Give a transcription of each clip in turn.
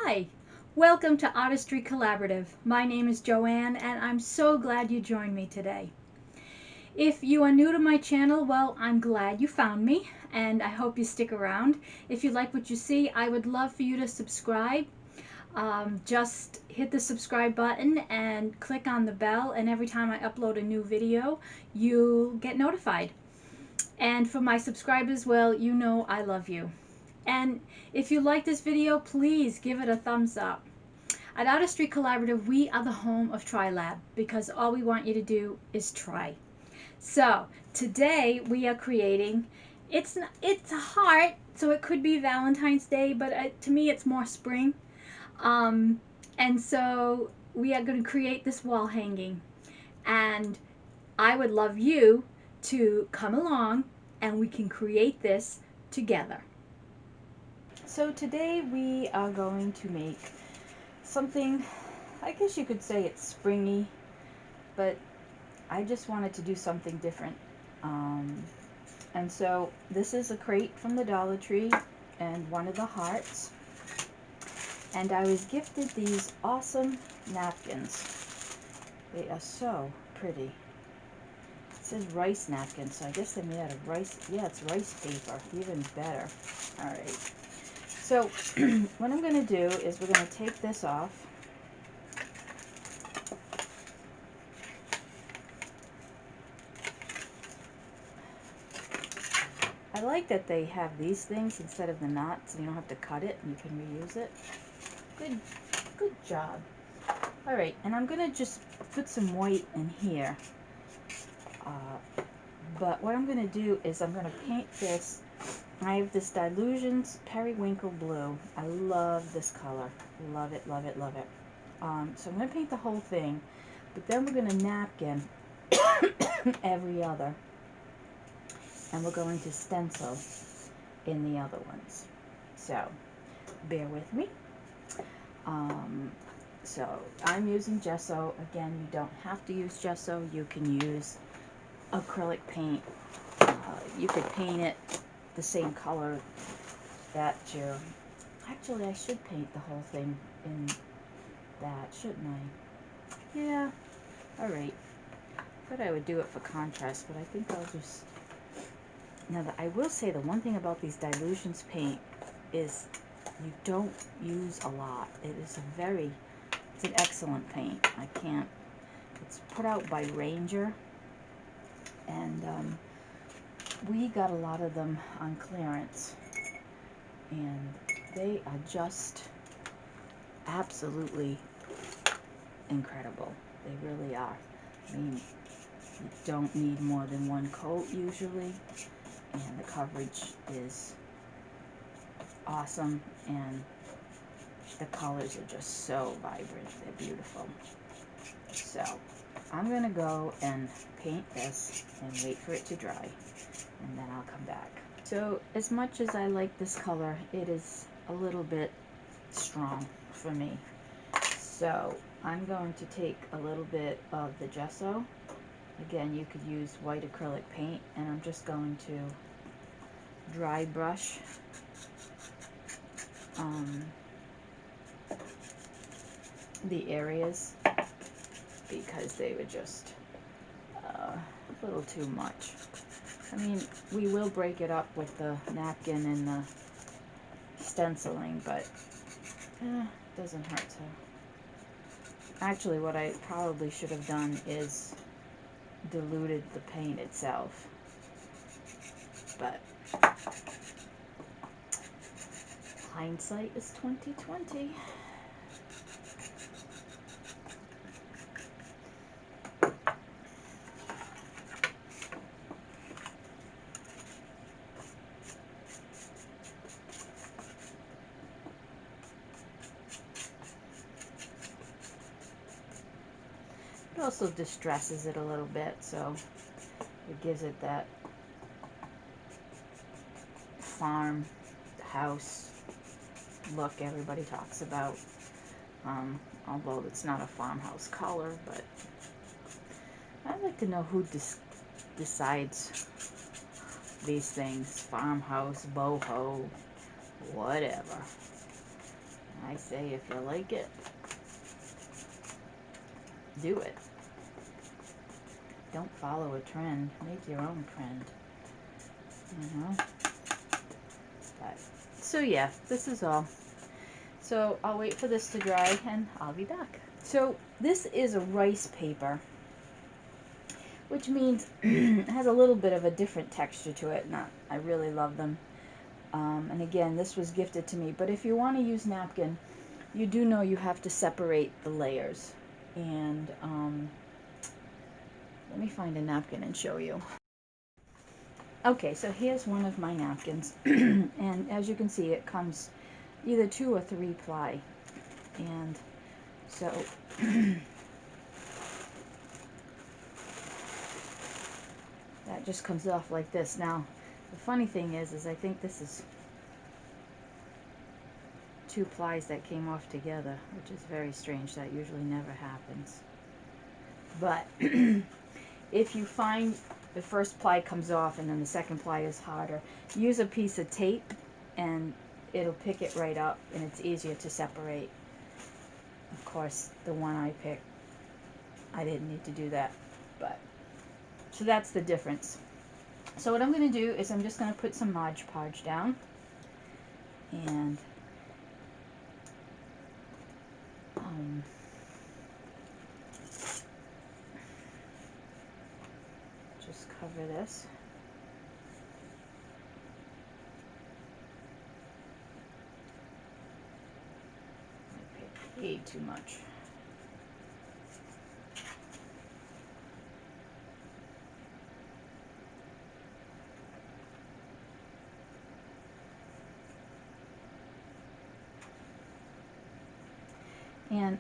Hi, welcome to Artistry Collaborative. My name is JoAnn and I'm so glad you joined me today. If you are new to my channel, well, I'm glad you found me and I hope you stick around. If you like what you see, I would love for you to subscribe. Just hit the subscribe button and click on the bell, and every time I upload a new video, you'll get notified. And for my subscribers, well, you know I love you. And if you like this video, please give it a thumbs up. At Artistry Collaborative, we are the home of TriLab because all we want you to do is try. So today we are creating, it's a heart, so it could be Valentine's Day, but to me it's more spring. And so we are going to create this wall hanging. And I would love you to come along and we can create this together. So today we are going to make something, I guess you could say it's springy, but I just wanted to do something different. And so this is a crate from the Dollar Tree and one of the hearts. And I was gifted these awesome napkins. They are so pretty. It says rice napkins, so I guess they're made out of rice. Yeah, it's rice paper, even better. All right. So what I'm going to do is we're going to take this off. I like that they have these things instead of the knots, and you don't have to cut it and you can reuse it. Good job. All right, and I'm going to just put some white in here. But what I'm going to do is I'm going to paint this. I have this Dylusions periwinkle blue. I love this color. Love it, love it, love it. So I'm going to paint the whole thing, but then we're going to napkin every other. And we're going to stencil in the other ones. So bear with me. So I'm using gesso. Again, you don't have to use gesso. You can use acrylic paint. You could paint it the same color that you're... Actually, I should paint the whole thing in that, shouldn't I? Yeah. All right. Thought I would do it for contrast, but I think I'll just... Now, I will say the one thing about these Dylusions paint is you don't use a lot. It is it's an excellent paint. It's put out by Ranger, and we got a lot of them on clearance, and they are just absolutely incredible. They really are. I mean, you don't need more than one coat usually, and the coverage is awesome, and the colors are just so vibrant. They're beautiful. So I'm gonna go and paint this and wait for it to dry, and then I'll come back. So as much as I like this color, it is a little bit strong for me. So I'm going to take a little bit of the gesso. Again, you could use white acrylic paint, and I'm just going to dry brush the areas because they were just a little too much. I mean, we will break it up with the napkin and the stenciling, but it doesn't hurt to... Actually, what I probably should have done is diluted the paint itself, but hindsight is 20/20. It also distresses it a little bit, so it gives it that farm house look everybody talks about. Although it's not a farmhouse color, but I'd like to know who decides these things. Farmhouse, boho, whatever. I say if you like it, do it. Don't follow a trend. Make your own trend. You know? But, so yeah, this is all. So I'll wait for this to dry and I'll be back. So this is a rice paper, which means it has a little bit of a different texture to it. I really love them. And again, this was gifted to me. But if you want to use napkin, you do know you have to separate the layers. And let me find a napkin and show you. Okay, so here's one of my napkins. And as you can see, it comes either 2 or 3 ply. And so that just comes off like this. Now, the funny thing is I think this is 2 plies that came off together, which is very strange. That usually never happens. But if you find the first ply comes off and then the second ply is harder, use a piece of tape and it'll pick it right up and it's easier to separate. Of course, the one I picked, I didn't need to do that, but so that's the difference. So what I'm going to do is I'm just going to put some Mod Podge down and just cover this. I paid too much. And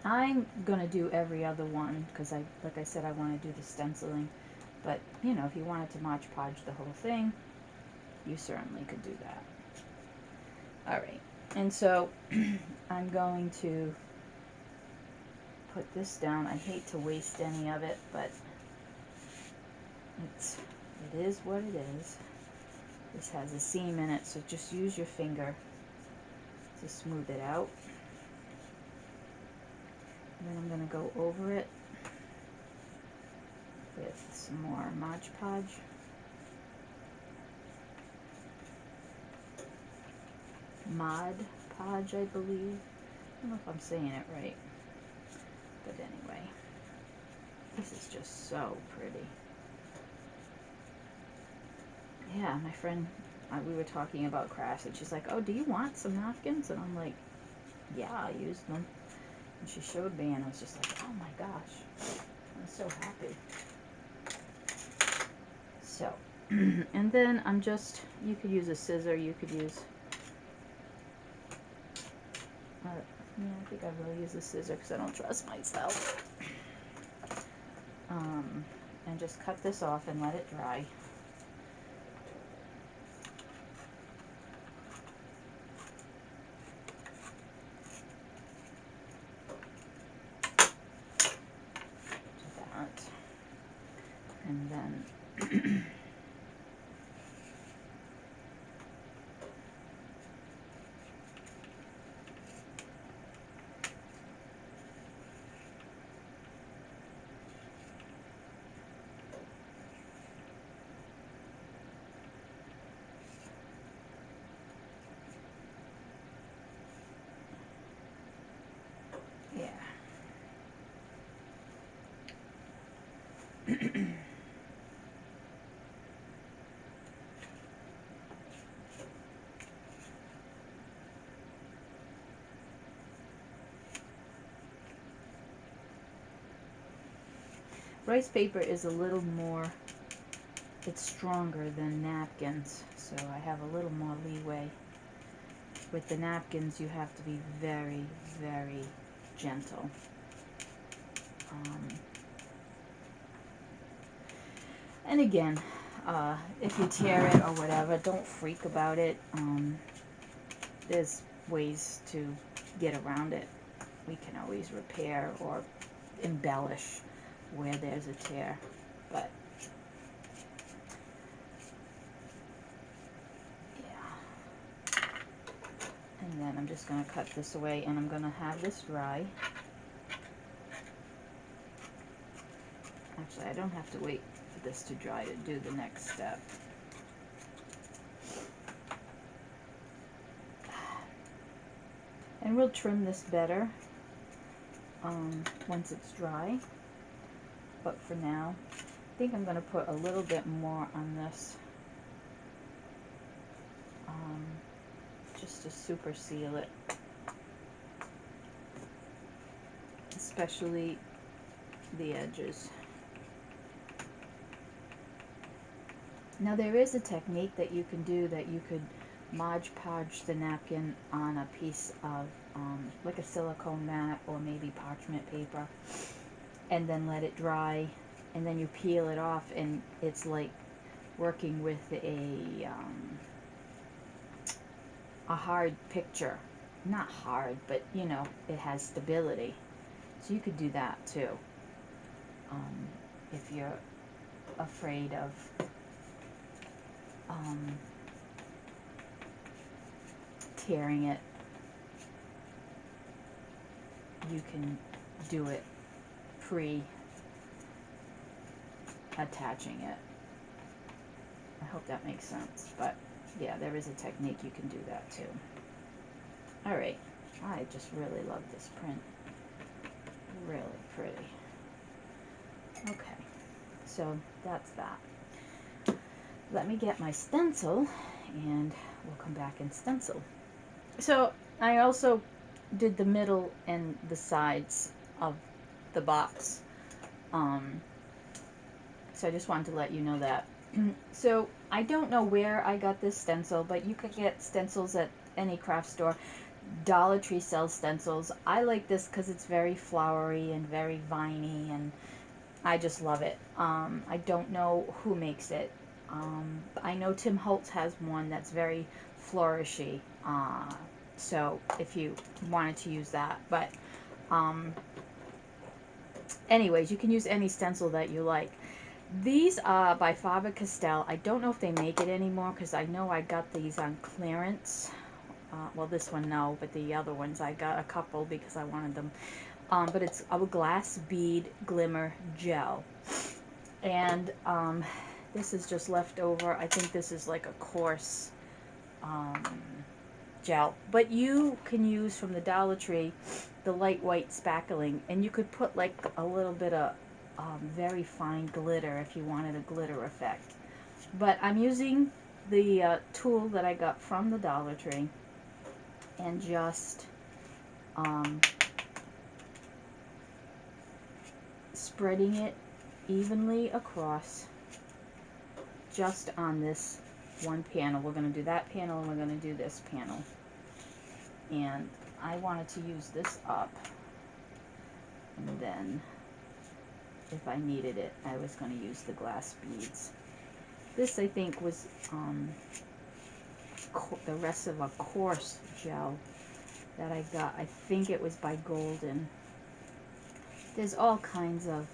I'm going to do every other one because like I said, I want to do the stenciling. But, you know, if you wanted to Mod Podge the whole thing, you certainly could do that. Alright, and so I'm going to put this down. I hate to waste any of it, but it is what it is. This has a seam in it, so just use your finger to smooth it out. And then I'm going to go over it with some more Mod Podge. Mod Podge, I believe. I don't know if I'm saying it right. But anyway, this is just so pretty. Yeah, my friend, we were talking about crafts, and she's like, oh, do you want some napkins? And I'm like, yeah, I used them. And she showed me, and I was just like, oh my gosh, I'm so happy. So, and then I'm just, you could use a scissor, you could use, yeah, I think I will use a scissor because I don't trust myself. And just cut this off and let it dry. That. And then yeah. Rice paper is a little more, it's stronger than napkins, so I have a little more leeway. With the napkins, you have to be very, very gentle. And again, if you tear it or whatever, don't freak about it. There's ways to get around it. We can always repair or embellish where there's a tear, but yeah. And And then I'm just going to cut this away, and I'm going to have this dry. Actually, I don't have to wait for this to dry to do the next step. And we'll trim this better once it's dry. But for now, I think I'm going to put a little bit more on this just to super seal it. Especially the edges. Now there is a technique that you can do that you could Mod Podge the napkin on a piece of like a silicone mat or maybe parchment paper, and then let it dry, and then you peel it off, and it's like working with a hard picture. Not hard, but you know, it has stability. So you could do that too, if you're afraid of tearing it. You can do it pre-attaching it. I hope that makes sense, but yeah, there is a technique you can do that too. Alright, I just really love this print. Really pretty. Okay, so that's that. Let me get my stencil, and we'll come back and stencil. So I also did the middle and the sides of the box. So I just wanted to let you know that. So I don't know where I got this stencil, but you could get stencils at any craft store. Dollar Tree sells stencils. I like this because it's very flowery and very viney, and I just love it. I don't know who makes it. I know Tim Holtz has one that's very flourishy. So if you wanted to use that, but anyways, you can use any stencil that you like. These are by Faber-Castell. I don't know if they make it anymore, because I know I got these on clearance. Well, this one no, but the other ones I got a couple because I wanted them. But it's a glass bead glimmer gel, and this is just left over. I think this is like a coarse gel, but you can use from the Dollar Tree the light white spackling, and you could put like a little bit of very fine glitter if you wanted a glitter effect. But I'm using the tool that I got from the Dollar Tree, and just spreading it evenly across just on this one panel. We're going to do that panel, and we're going to do this panel. And I wanted to use this up, and then if I needed it, I was going to use the glass beads. This, I think, was the rest of a coarse gel that I got. I think it was by Golden. There's all kinds of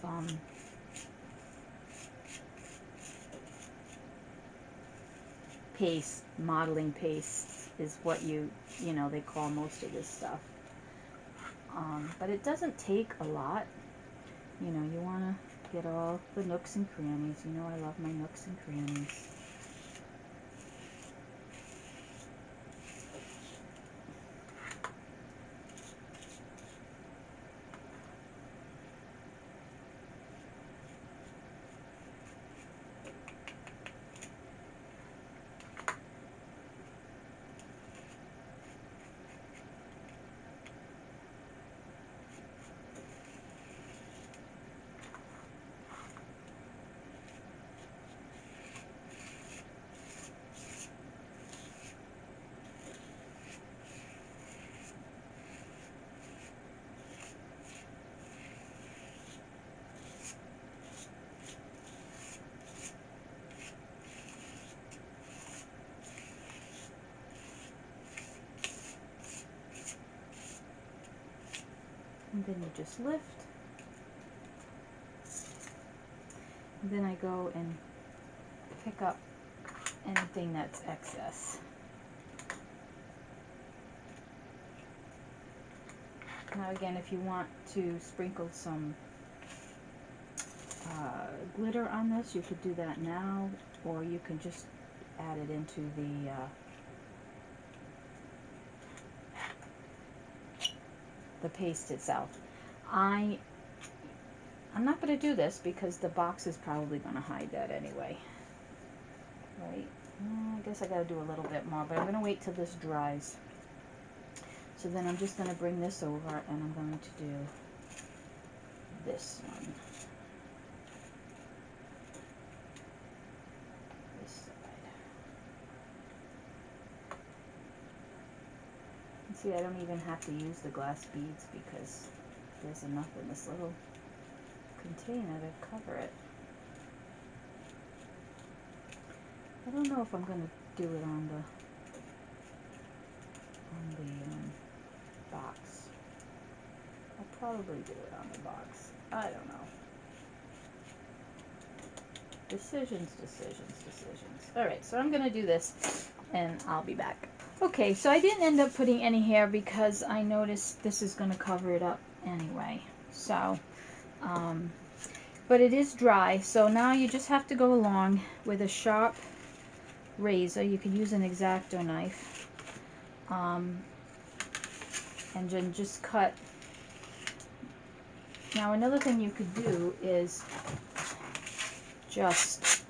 paste, modeling paste is what you know, they call most of this stuff. But it doesn't take a lot. You know, you want to get all the nooks and crannies. You know I love my nooks and crannies. And then you just lift. And then I go and pick up anything that's excess. Now again, if you want to sprinkle some glitter on this, you could do that now, or you can just add it into the paste itself. I'm not going to do this because the box is probably going to hide that anyway. Right? I guess I got to do a little bit more, but I'm going to wait till this dries. So then I'm just going to bring this over and I'm going to do this one. This side. And see, I don't even have to use the glass beads because there's enough in this little container to cover it. I don't know if I'm going to do it on the box. I'll probably do it on the box. I don't know. Decisions. Alright, so I'm going to do this and I'll be back. Okay, so I didn't end up putting any hair because I noticed this is going to cover it up anyway. So, but it is dry, so now you just have to go along with a sharp razor. You can use an X-Acto knife. And then just cut. Now another thing you could do is just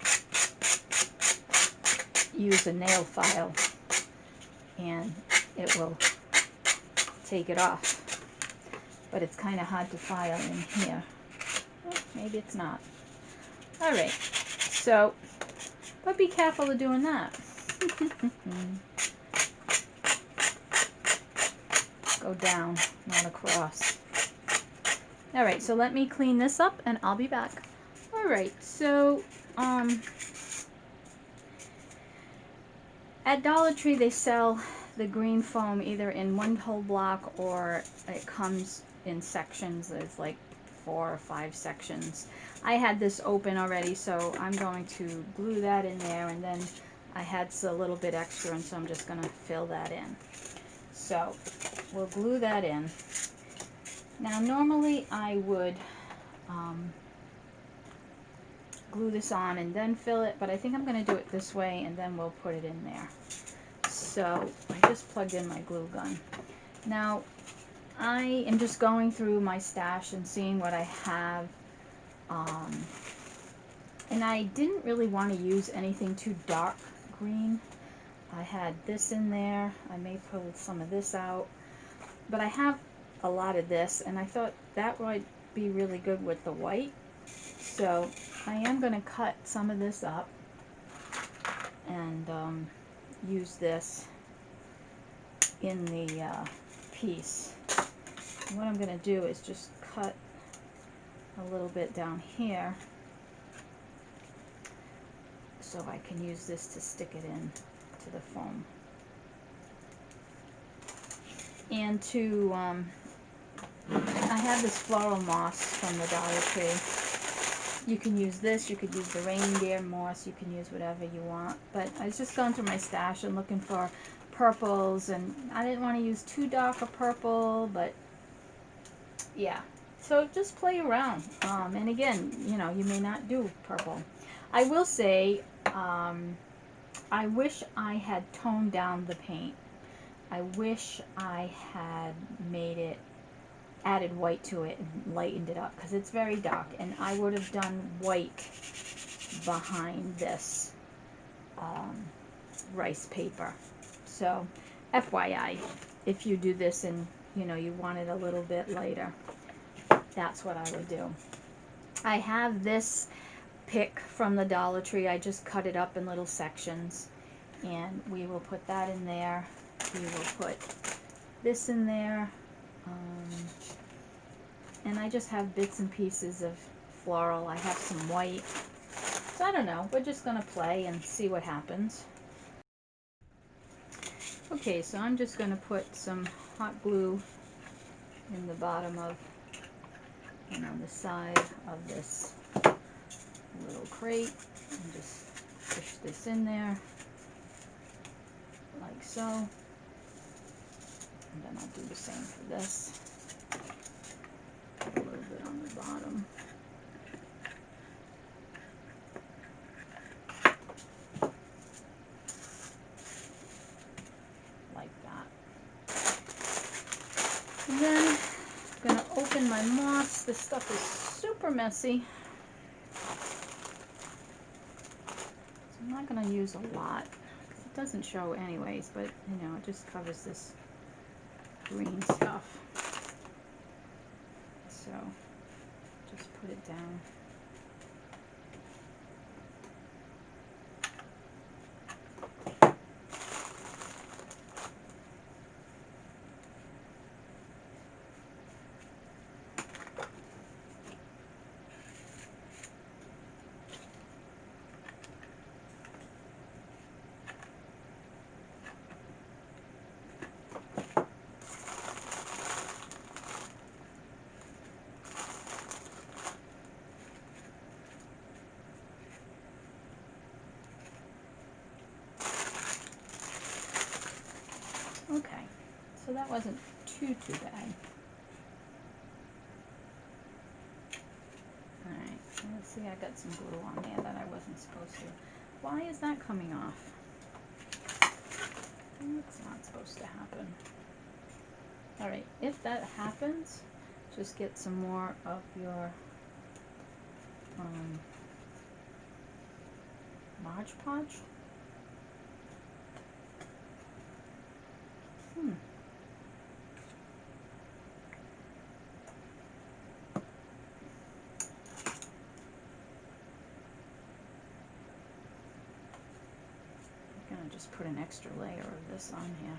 use a nail file and it will take it off. But it's kind of hard to file in here. Maybe it's not. Alright, so, but be careful of doing that. Go down, not across. Alright, so let me clean this up and I'll be back. Alright, so at Dollar Tree they sell the green foam either in one whole block or it comes in sections. There's like 4 or 5 sections. I had this open already, so I'm going to glue that in there, and then I had a little bit extra, and so I'm just going to fill that in. So we'll glue that in. Now normally I would glue this on and then fill it, but I think I'm going to do it this way and then we'll put it in there. So I just plugged in my glue gun. Now I am just going through my stash and seeing what I have, and I didn't really want to use anything too dark green. I had this in there. I may pull some of this out, but I have a lot of this, and I thought that would be really good with the white. So I am going to cut some of this up and use this in the piece. And what I'm going to do is just cut a little bit down here so I can use this to stick it in to the foam. And to, I have this floral moss from the Dollar Tree. You can use this, you could use the reindeer moss, you can use whatever you want. But I was just going through my stash and looking for purples, and I didn't want to use too dark a purple, but yeah. So just play around. And again, you know, you may not do purple. I will say, I wish I had toned down the paint. I wish I had made it, added white to it and lightened it up, because it's very dark, and I would have done white behind this rice paper. So FYI, if you do this and you know you want it a little bit lighter, that's what I would do. I have this pick from the Dollar Tree. I just cut it up in little sections, and we will put that in there. We will put this in there, and I just have bits and pieces of floral. I have some white, so I don't know, we're just gonna play and see what happens. Okay, so I'm just gonna put some hot glue in the bottom of and on the side of this little crate, and just push this in there like so, and then I'll do the same for this. Put a little bit on the bottom. Like that. And then I'm going to open my moss. This stuff is super messy. So I'm not going to use a lot. It doesn't show anyways, but you know, it just covers this green stuff. So just put it down. Okay, so that wasn't too bad. Alright, so let's see, I got some glue on there that I wasn't supposed to. Why is that coming off? That's not supposed to happen. Alright, if that happens, just get some more of your Podge. I'm gonna just put an extra layer of this on here.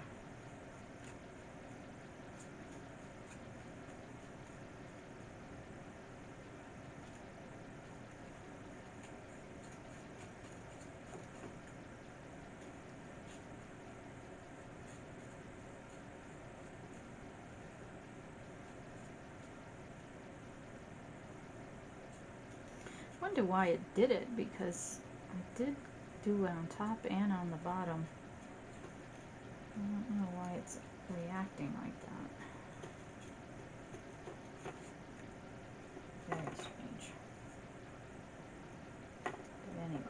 I wonder why it did it, because I did do it on top and on the bottom. I don't know why it's reacting like that. Very strange. But anyway.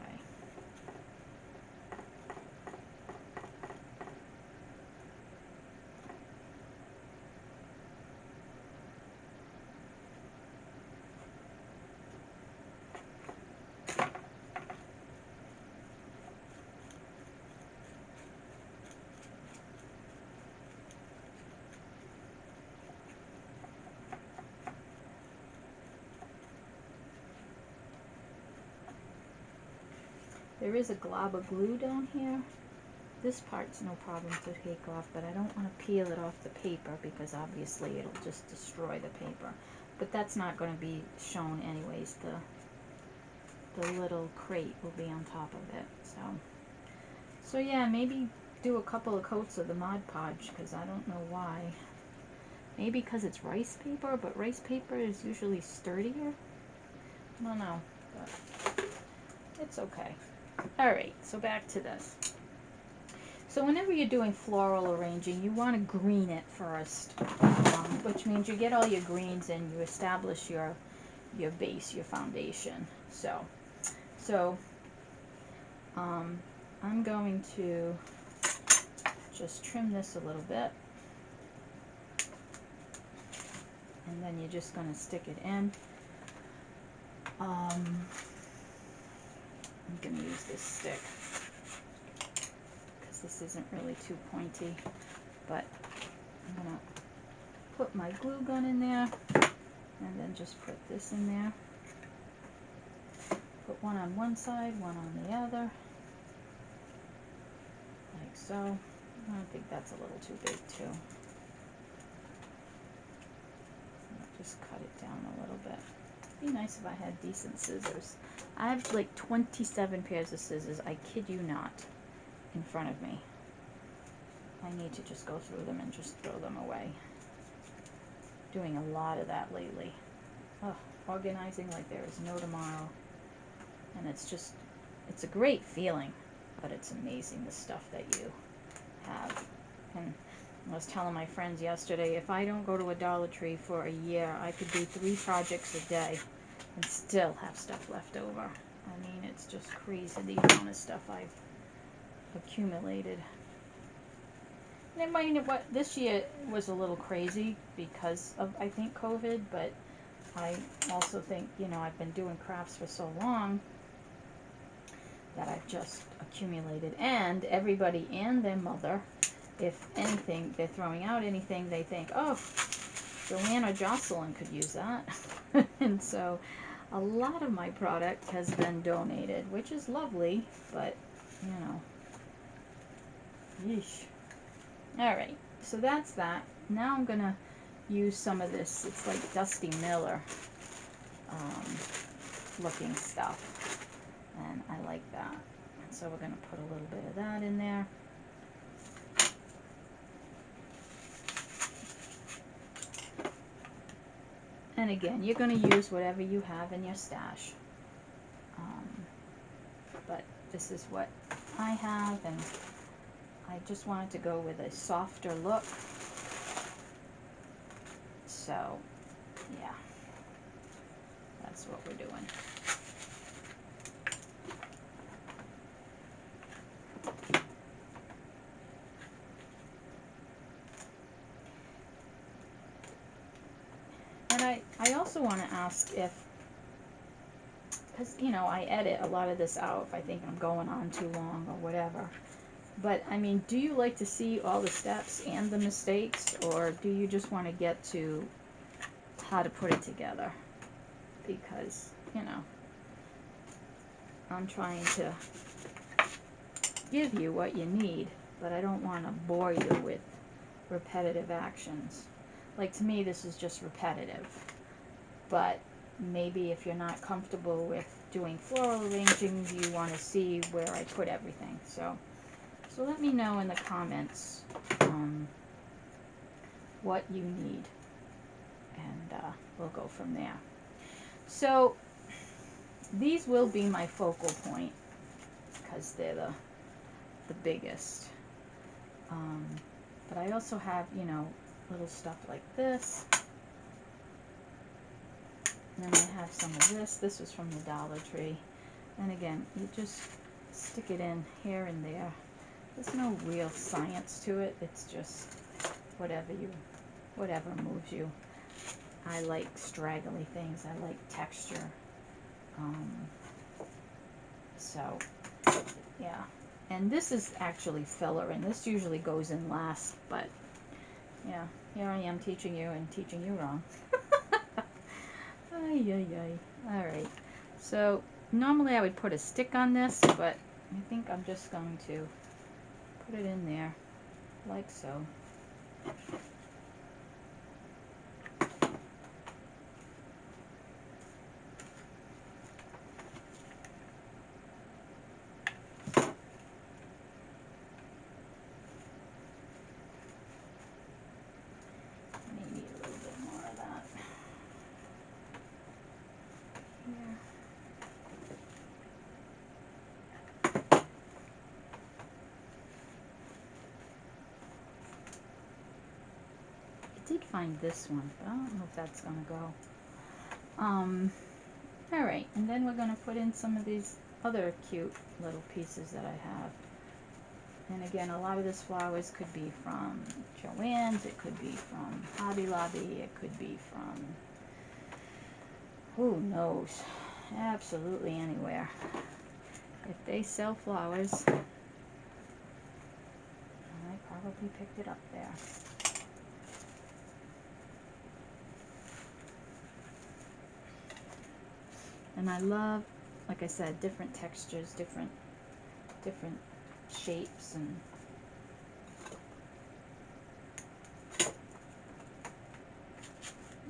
There is a glob of glue down here. This part's no problem to take off, but I don't want to peel it off the paper because obviously it'll just destroy the paper. But that's not going to be shown anyways. The little crate will be on top of it. So yeah, maybe do a couple of coats of the Mod Podge, because I don't know why. Maybe because it's rice paper, but rice paper is usually sturdier. I don't know, but it's okay. Alright, so back to this. So whenever you're doing floral arranging, you want to green it first, which means you get all your greens and you establish your base, your foundation. So I'm going to just trim this a little bit, and then you're just going to stick it in. I'm going to use this stick because this isn't really too pointy, but I'm going to put my glue gun in there and then just put this in there. Put one on one side, one on the other, like so. I think that's a little too big too. Just cut it down a little bit. It'd be nice if I had decent scissors. I have like 27 pairs of scissors, I kid you not, in front of me. I need to just go through them and just throw them away. Doing a lot of that lately. Oh, organizing like there is no tomorrow. And it's a great feeling, but it's amazing the stuff that you have. And I was telling my friends yesterday, if I don't go to a Dollar Tree for a year, I could do 3 projects a day and still have stuff left over. I mean, it's just crazy the amount of stuff I've accumulated. And it might, what this year was a little crazy because of, I think, COVID, but I also think, you know, I've been doing crafts for so long that I've just accumulated. And everybody and their mother, if anything, they're throwing out anything, they think, oh, JoAnn or Jocelyn could use that. And so a lot of my product has been donated, which is lovely, but, you know, yeesh. Alright, so that's that. Now I'm going to use some of this, it's like Dusty Miller looking stuff, and I like that. And so we're going to put a little bit of that in there. And again, you're going to use whatever you have in your stash. But this is what I have, and I just wanted to go with a softer look. So, yeah, that's what we're doing. And I also want to ask if, because, you know, I edit a lot of this out if I think I'm going on too long or whatever. But, I mean, do you like to see all the steps and the mistakes, or do you just want to get to how to put it together? Because, you know, I'm trying to give you what you need, but I don't want to bore you with repetitive actions. Like, to me, this is just repetitive. But maybe if you're not comfortable with doing floral arranging, you want to see where I put everything. So let me know in the comments what you need, and we'll go from there. So these will be my focal point because they're the biggest. But I also have, you know, little stuff like this. And then I have some of this. This was from the Dollar Tree. And again, you just stick it in here and there. There's no real science to it. It's just whatever moves you. I like straggly things. I like texture. So, yeah. And this is actually filler, and this usually goes in last, but yeah, here I am teaching you and teaching you wrong. Ay, ay, ay. Alright, so normally I would put a stick on this, but I think I'm just going to put it in there, like so. Maybe a little bit more of that here. I did find this one, but I don't know if that's gonna go. Alright, and then we're gonna put in some of these other cute little pieces that I have. And again, a lot of this flowers could be from JoAnn's, it could be from Hobby Lobby, it could be from who knows, absolutely anywhere. If they sell flowers, I probably picked it up there. And I love, like I said, different textures, different shapes, and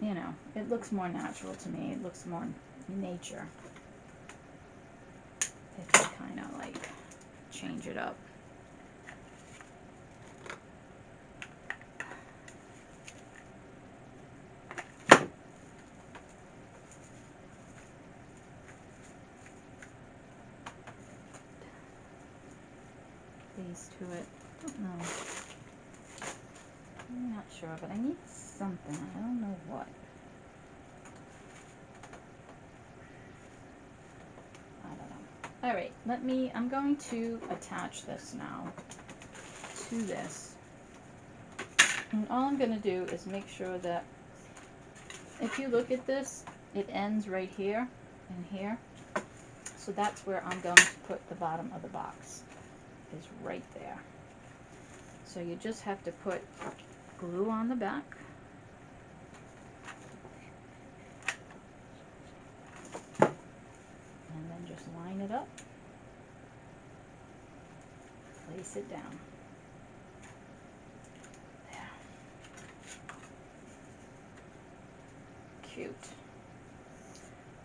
you know, it looks more natural to me. It looks more nature if you kind of like change it up. These to it. I don't know. I'm not sure, but I need something. I don't know what. I don't know. All right, I'm going to attach this now to this. And all I'm going to do is make sure that if you look at this, it ends right here and here. So that's where I'm going to put the bottom of the box, is right there. So you just have to put glue on the back. And then just line it up. Place it down. There. Cute.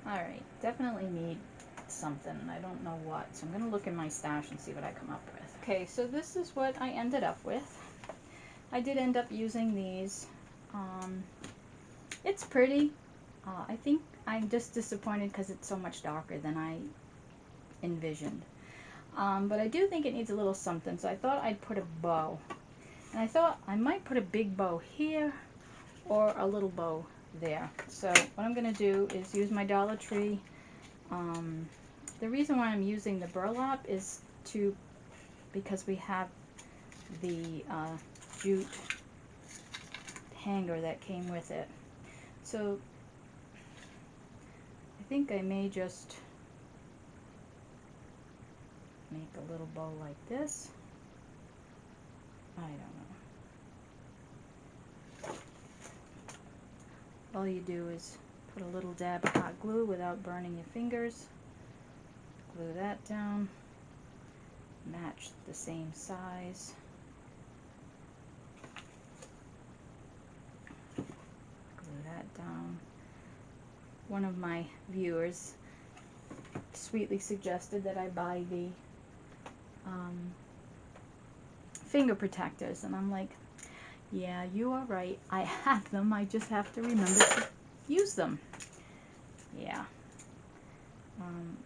Alright, definitely need something. I don't know what. So I'm going to look in my stash and see what I come up with. Okay, so this is what I ended up with. I did end up using these. It's pretty. I think I'm just disappointed because it's so much darker than I envisioned. But I do think it needs a little something, so I thought I'd put a bow. And I thought I might put a big bow here or a little bow there. So what I'm going to do is use my Dollar Tree. The reason why I'm using the burlap is because we have the jute hanger that came with it. So I think I may just make a little bow like this. I don't know. All you do is put a little dab of hot glue without burning your fingers. Glue that down. Match the same size. Glue that down. One of my viewers sweetly suggested that I buy the finger protectors, and I'm like, yeah, you are right. I have them. I just have to remember to use them. Yeah.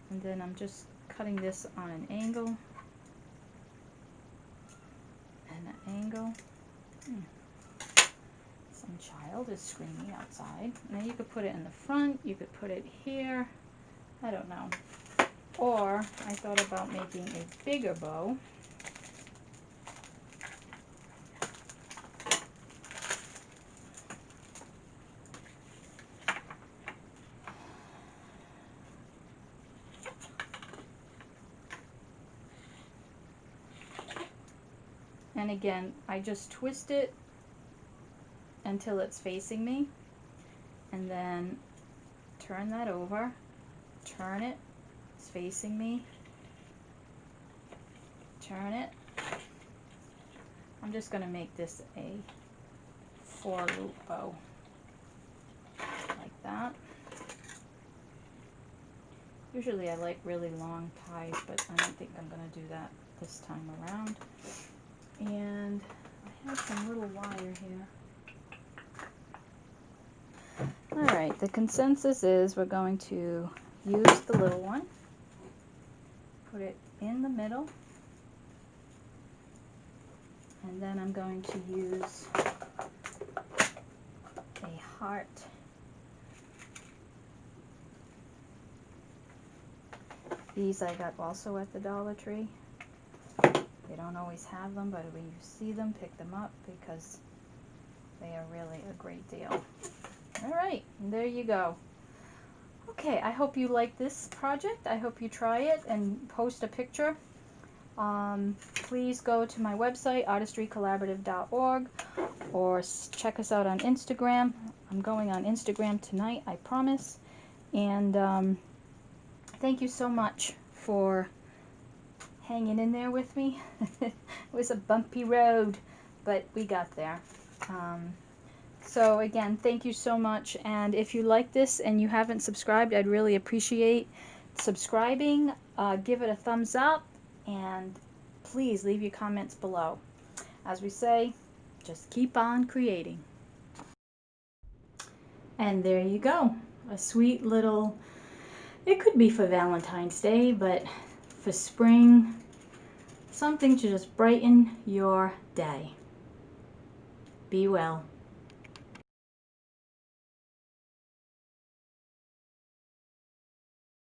And then I'm just cutting this on an angle. And an angle. Some child is screaming outside. Now you could put it in the front. You could put it here. I don't know. Or I thought about making a bigger bow. And again, I just twist it until it's facing me, and then turn that over, turn it, it's facing me, turn it. I'm just going to make this a 4-loop bow, like that. Usually I like really long ties, but I don't think I'm going to do that this time around. And I have some little wire here. Alright, the consensus is we're going to use the little one, put it in the middle, and then I'm going to use a heart. These I got also at the Dollar Tree. They don't always have them, but when you see them, pick them up because they are really a great deal. Alright, there you go. Okay, I hope you like this project. I hope you try it and post a picture. Please go to my website, artistrycollaborative.org, or check us out on Instagram. I'm going on Instagram tonight, I promise. And thank you so much for hanging in there with me. It was a bumpy road, but we got there. So again, thank you so much, and if you like this and you haven't subscribed, I'd really appreciate subscribing. Give it a thumbs up, and please leave your comments below. As we say, just keep on creating. And there you go, a sweet little, it could be for Valentine's Day, but for spring, something to just brighten your day. Be well.